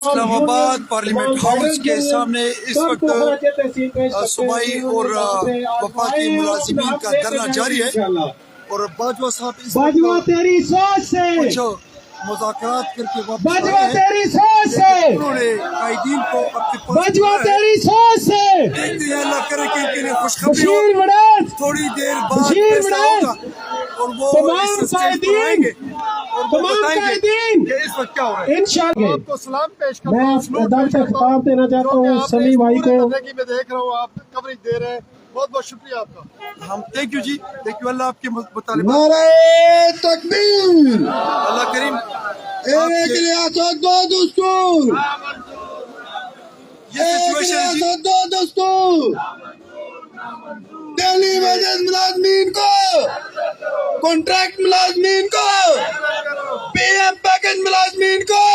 Islamabad parliament house के सामने इस वक्त सूबाई और वफाकी मुलाजिमीन का धरना जारी है और बाजवा साहब इस वक्त तेरी सोच से कुछ मुज़ाकरात करके वापस बाजवा आए हैं। तेरी सोच से उन्होंने कायदीन को अपने पास बाजवा बुलाया है। तेरी सोच से देखते हैं अल्लाह करे कि इनके लिए खुशखबरी हो। बशीर वड़ास थोड़ी देर बाद बशीर ऐसा वड़ास होगा और वो तमाम इस स्टेज पर कायदीन आएंगे और वो तमाम बताएंगे कायदीन कि इस वक्त क्या हो रहा है। इंशाअल्लाह आपको सलाम पेश करता मैं हूं, सलूट अदब पेश से करता हूं, खिताब देना चाहता जो कि हूँ आपने समी इस भाई पूरे को। जिंदगी में देख रहा हूँ, आप कवरेज दे रहे हैं, बहुत बहुत शुक्रिया आपका। हम थैंक यू जी, थैंक यू। अल्लाह आपके मुतालिबात नारे तकबीर, अल्लाह करीम एक रियासत दो दस्तूर, ये एक सिचुएशन है जी। रियासत दो दस्तूर। दिल्ली में मुलाजमीन को, कॉन्ट्रैक्ट मुलाजमीन को, पीएम पैकेज मुलाजमीन को